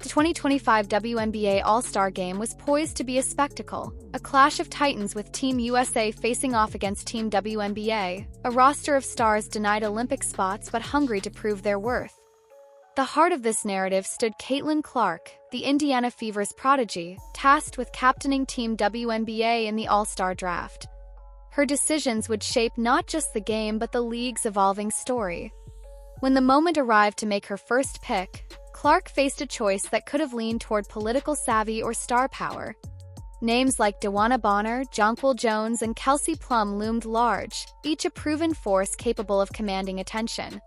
The 2025 WNBA All-Star game was poised to be a spectacle, a clash of titans with Team USA facing off against Team WNBA, a roster of stars denied Olympic spots but hungry to prove their worth. The heart of this narrative stood Caitlin Clark, the Indiana Fever's prodigy, tasked with captaining Team WNBA in the All-Star draft. Her decisions would shape not just the game but the league's evolving story. When the moment arrived to make her first pick, Clark faced a choice that could have leaned toward political savvy or star power. Names like Dewana Bonner, Jonquil Jones, and Kelsey Plum loomed large, each a proven force capable of commanding attention.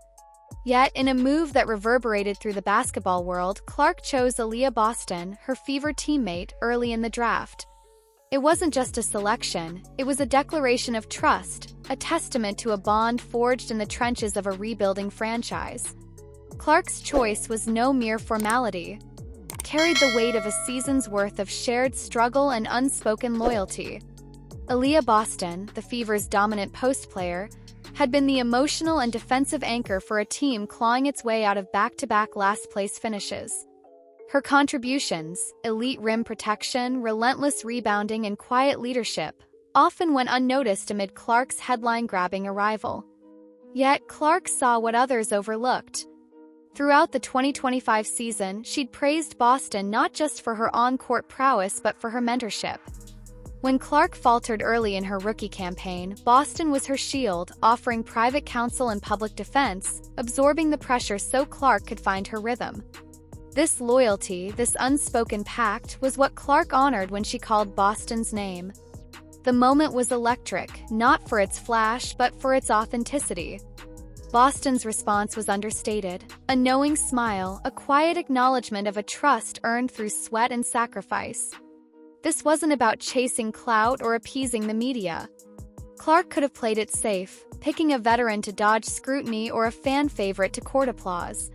Yet, in a move that reverberated through the basketball world, Clark chose Aaliyah Boston, her Fever teammate, early in the draft. It wasn't just a selection, it was a declaration of trust, a testament to a bond forged in the trenches of a rebuilding franchise. Clark's choice was no mere formality. It carried the weight of a season's worth of shared struggle and unspoken loyalty. Aaliyah Boston, the Fever's dominant post player, had been the emotional and defensive anchor for a team clawing its way out of back-to-back last-place finishes. Her contributions, elite rim protection, relentless rebounding, and quiet leadership, often went unnoticed amid Clark's headline-grabbing arrival. Yet Clark saw what others overlooked. Throughout the 2025 season, she'd praised Boston not just for her on-court prowess but for her mentorship. When Clark faltered early in her rookie campaign, Boston was her shield, offering private counsel and public defense, absorbing the pressure so Clark could find her rhythm. This loyalty, this unspoken pact, was what Clark honored when she called Boston's name. The moment was electric, not for its flash but for its authenticity. Boston's response was understated, a knowing smile, a quiet acknowledgement of a trust earned through sweat and sacrifice. This wasn't about chasing clout or appeasing the media. Clark could have played it safe, picking a veteran to dodge scrutiny or a fan favorite to court applause.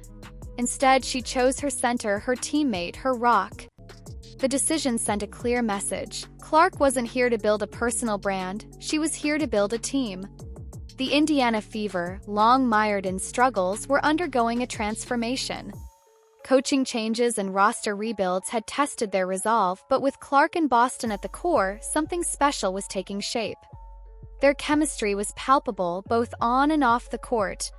Instead, she chose her center, her teammate, her rock. The decision sent a clear message. Clark wasn't here to build a personal brand, she was here to build a team. The Indiana Fever, long mired in struggles, were undergoing a transformation. Coaching changes and roster rebuilds had tested their resolve, but with Clark and Boston at the core, something special was taking shape. Their chemistry was palpable, both on and off the court.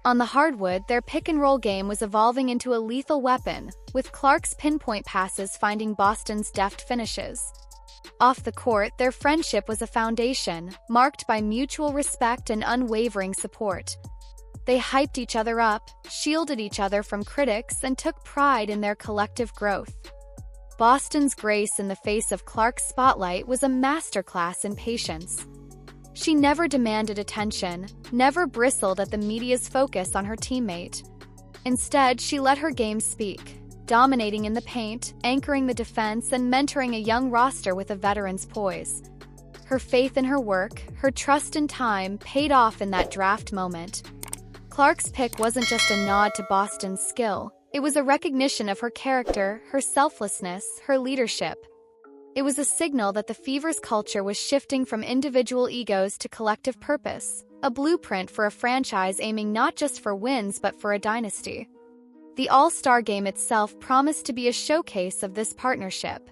On the hardwood, their pick-and-roll game was evolving into a lethal weapon, with Clark's pinpoint passes finding Boston's deft finishes. Off the court, their friendship was a foundation, marked by mutual respect and unwavering support. They hyped each other up, shielded each other from critics, and took pride in their collective growth. Boston's grace in the face of Clark's spotlight was a masterclass in patience. She never demanded attention, never bristled at the media's focus on her teammate. Instead, she let her game speak, dominating in the paint, anchoring the defense, and mentoring a young roster with a veteran's poise. Her faith in her work, her trust in time, paid off in that draft moment. Clark's pick wasn't just a nod to Boston's skill, it was a recognition of her character, her selflessness, her leadership. It was a signal that the Fever's culture was shifting from individual egos to collective purpose, a blueprint for a franchise aiming not just for wins but for a dynasty. The All-Star game itself promised to be a showcase of this partnership.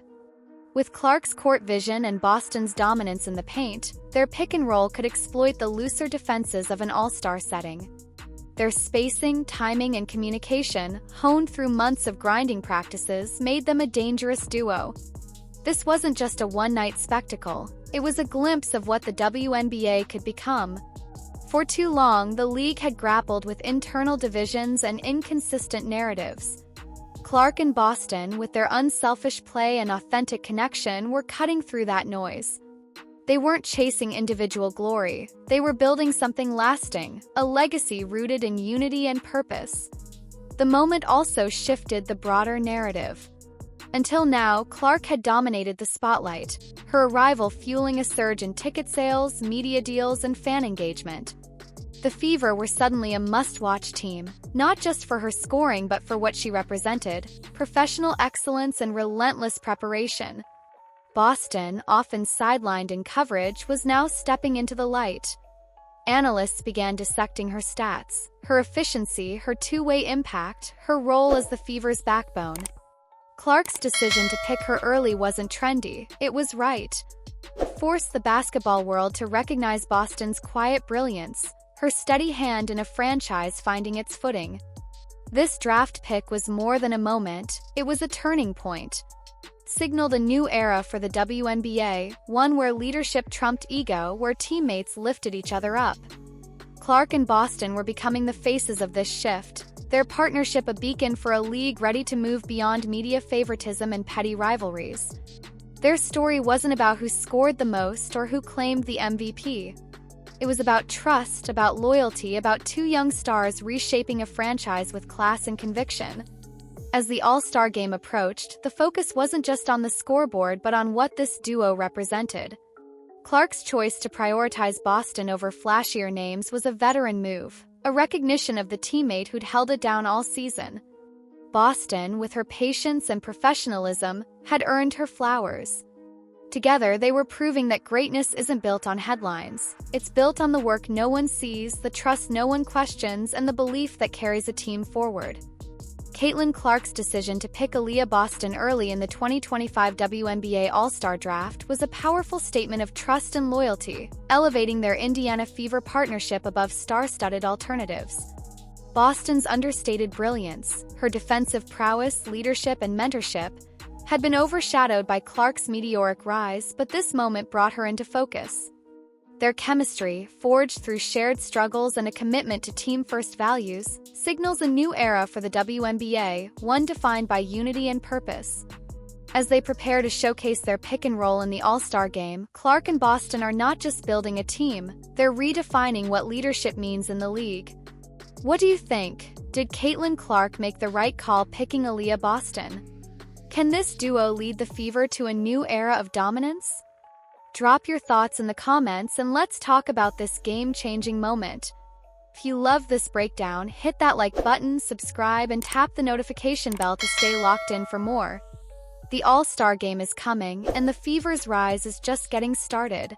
With Clark's court vision and Boston's dominance in the paint, their pick-and-roll could exploit the looser defenses of an All-Star setting. Their spacing, timing, and communication, honed through months of grinding practices, made them a dangerous duo. This wasn't just a one-night spectacle, it was a glimpse of what the WNBA could become. For too long, the league had grappled with internal divisions and inconsistent narratives. Clark and Boston, with their unselfish play and authentic connection, were cutting through that noise. They weren't chasing individual glory, they were building something lasting, a legacy rooted in unity and purpose. The moment also shifted the broader narrative. Until now, Clark had dominated the spotlight, her arrival fueling a surge in ticket sales, media deals, and fan engagement. The Fever were suddenly a must-watch team, not just for her scoring but for what she represented, professional excellence and relentless preparation. Boston, often sidelined in coverage, was now stepping into the light. Analysts began dissecting her stats, her efficiency, her two-way impact, her role as the Fever's backbone. Clark's decision to pick her early wasn't trendy, it was right. It forced the basketball world to recognize Boston's quiet brilliance, her steady hand in a franchise finding its footing. This draft pick was more than a moment, it was a turning point. Signaled a new era for the WNBA, one where leadership trumped ego, where teammates lifted each other up. Clark and Boston were becoming the faces of this shift, their partnership a beacon for a league ready to move beyond media favoritism and petty rivalries. Their story wasn't about who scored the most or who claimed the MVP. It was about trust, about loyalty, about two young stars reshaping a franchise with class and conviction. As the All-Star game approached, the focus wasn't just on the scoreboard but on what this duo represented. Clark's choice to prioritize Boston over flashier names was a veteran move, a recognition of the teammate who'd held it down all season. Boston, with her patience and professionalism, had earned her flowers. Together, they were proving that greatness isn't built on headlines. It's built on the work no one sees, the trust no one questions, and the belief that carries a team forward. Caitlin Clark's decision to pick Aaliyah Boston early in the 2025 WNBA All-Star Draft was a powerful statement of trust and loyalty, elevating their Indiana Fever partnership above star-studded alternatives. Boston's understated brilliance, her defensive prowess, leadership, and mentorship, had been overshadowed by Clark's meteoric rise, but this moment brought her into focus. Their chemistry, forged through shared struggles and a commitment to team-first values, signals a new era for the WNBA, one defined by unity and purpose. As they prepare to showcase their pick and roll in the All-Star game, Clark and Boston are not just building a team, they're redefining what leadership means in the league. What do you think? Did Caitlin Clark make the right call picking Aaliyah Boston? Can this duo lead the Fever to a new era of dominance? Drop your thoughts in the comments and let's talk about this game-changing moment. If you love this breakdown, hit that like button, subscribe, and tap the notification bell to stay locked in for more. The All-Star game is coming, and the Fever's rise is just getting started.